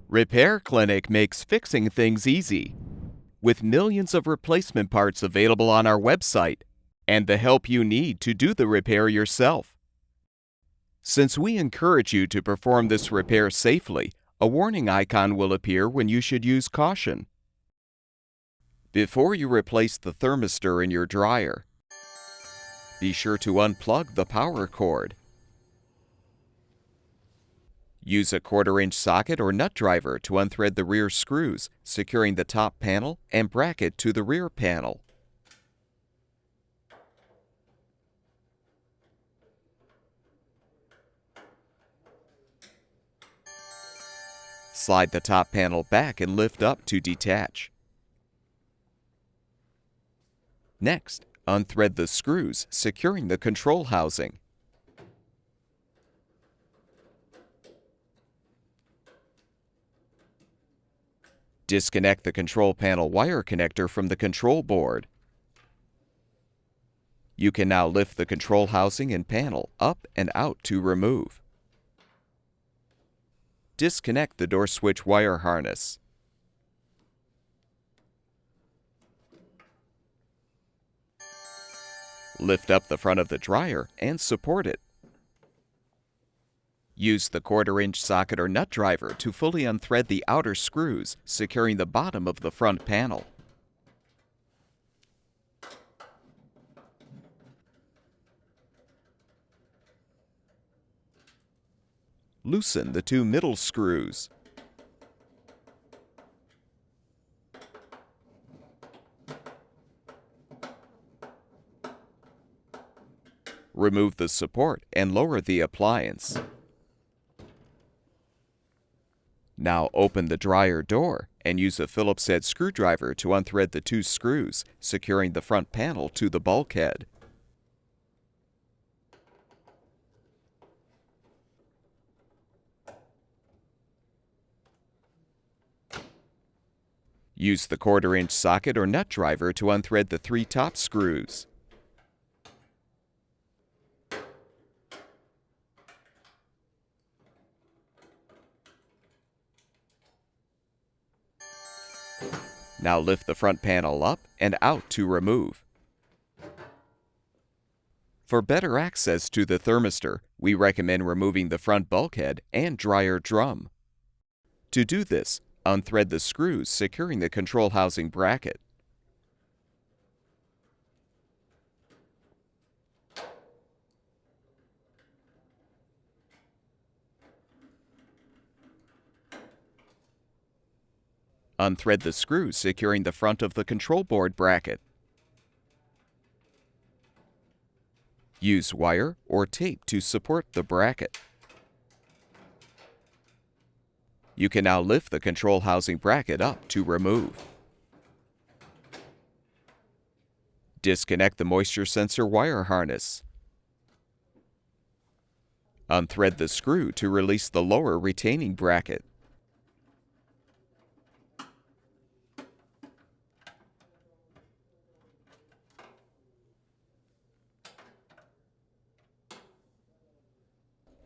Repair Clinic makes fixing things easy, with millions of replacement parts available on our website and the help you need to do the repair yourself. Since we encourage you to perform this repair safely, a warning icon will appear when you should use caution. Before you replace the thermistor in your dryer, be sure to unplug the power cord. Use a 1/4-inch socket or nut driver to unthread the rear screws, securing the top panel and bracket to the rear panel. Slide the top panel back and lift up to detach. Next, unthread the screws, securing the control housing. Disconnect the control panel wire connector from the control board. You can now lift the control housing and panel up and out to remove. Disconnect the door switch wire harness. Lift up the front of the dryer and support it. Use the 1/4-inch socket or nut driver to fully unthread the outer screws, securing the bottom of the front panel. Loosen the 2 middle screws. Remove the support and lower the appliance. Now open the dryer door and use a Phillips-head screwdriver to unthread the 2 screws, securing the front panel to the bulkhead. Use the 1/4-inch socket or nut driver to unthread the 3 top screws. Now lift the front panel up and out to remove. For better access to the thermistor, we recommend removing the front bulkhead and dryer drum. To do this, unthread the screws securing the control housing bracket. Unthread the screws securing the front of the control board bracket. Use wire or tape to support the bracket. You can now lift the control housing bracket up to remove. Disconnect the moisture sensor wire harness. Unthread the screw to release the lower retaining bracket.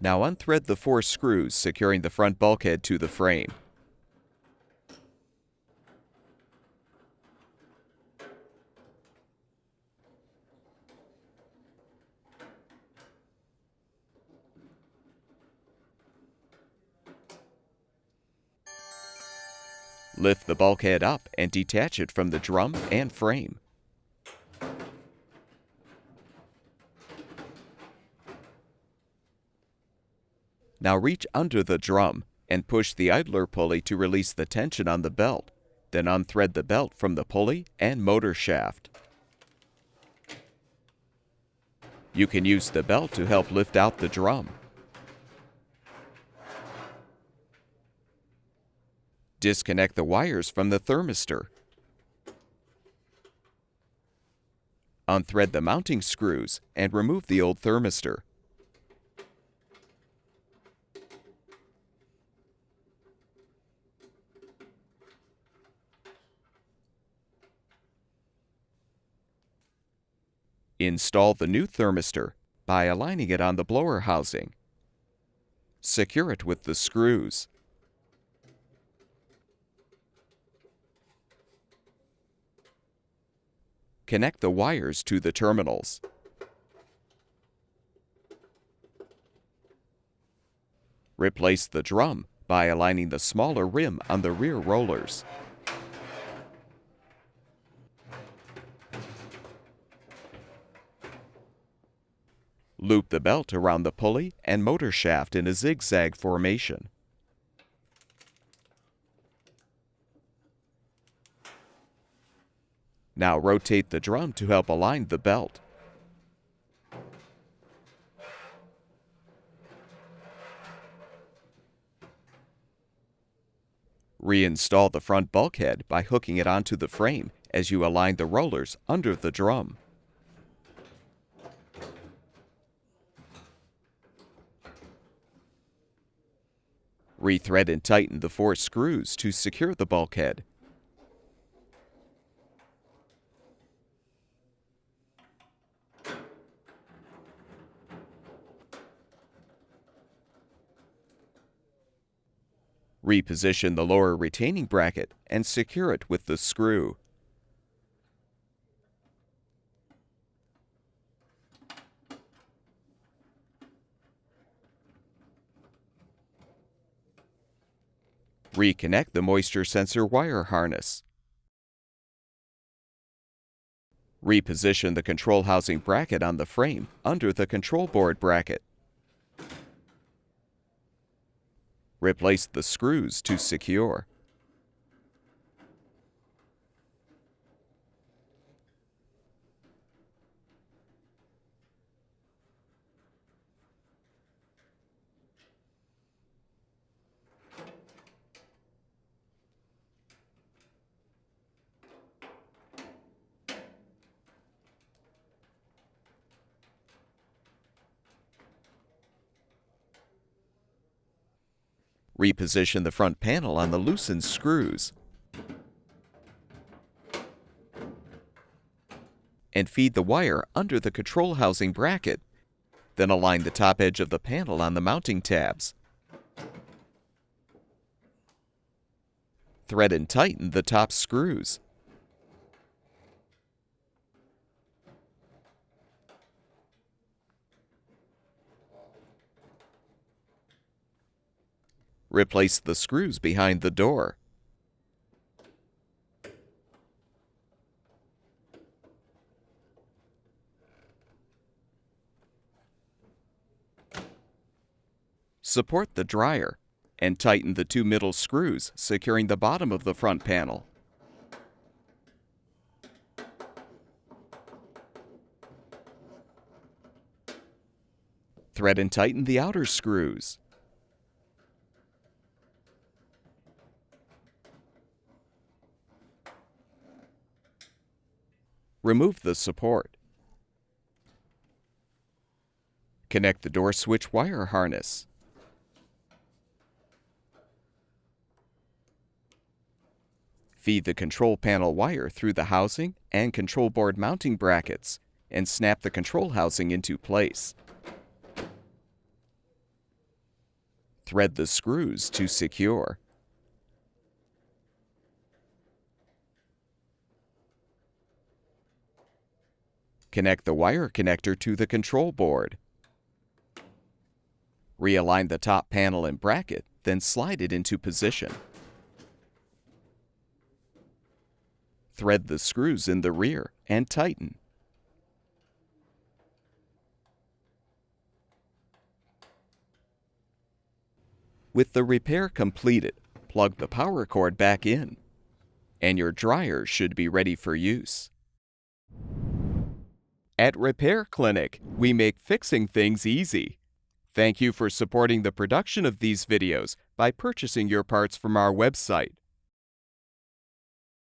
Now unthread the 4 screws securing the front bulkhead to the frame. Lift the bulkhead up and detach it from the drum and frame. Now reach under the drum and push the idler pulley to release the tension on the belt. Then unthread the belt from the pulley and motor shaft. You can use the belt to help lift out the drum. Disconnect the wires from the thermistor. Unthread the mounting screws and remove the old thermistor. Install the new thermistor by aligning it on the blower housing. Secure it with the screws. Connect the wires to the terminals. Replace the drum by aligning the smaller rim on the rear rollers. Loop the belt around the pulley and motor shaft in a zigzag formation. Now rotate the drum to help align the belt. Reinstall the front bulkhead by hooking it onto the frame as you align the rollers under the drum. Rethread and tighten the 4 screws to secure the bulkhead. Reposition the lower retaining bracket and secure it with the screw. Reconnect the moisture sensor wire harness. Reposition the control housing bracket on the frame under the control board bracket. Replace the screws to secure. Reposition the front panel on the loosened screws. And feed the wire under the control housing bracket. Then align the top edge of the panel on the mounting tabs. Thread and tighten the top screws. Replace the screws behind the door. Support the dryer and tighten the 2 middle screws, securing the bottom of the front panel. Thread and tighten the outer screws. Remove the support. Connect the door switch wire harness. Feed the control panel wire through the housing and control board mounting brackets and snap the control housing into place. Thread the screws to secure. Connect the wire connector to the control board. Realign the top panel and bracket, then slide it into position. Thread the screws in the rear and tighten. With the repair completed, plug the power cord back in, and your dryer should be ready for use. At Repair Clinic, we make fixing things easy. Thank you for supporting the production of these videos by purchasing your parts from our website.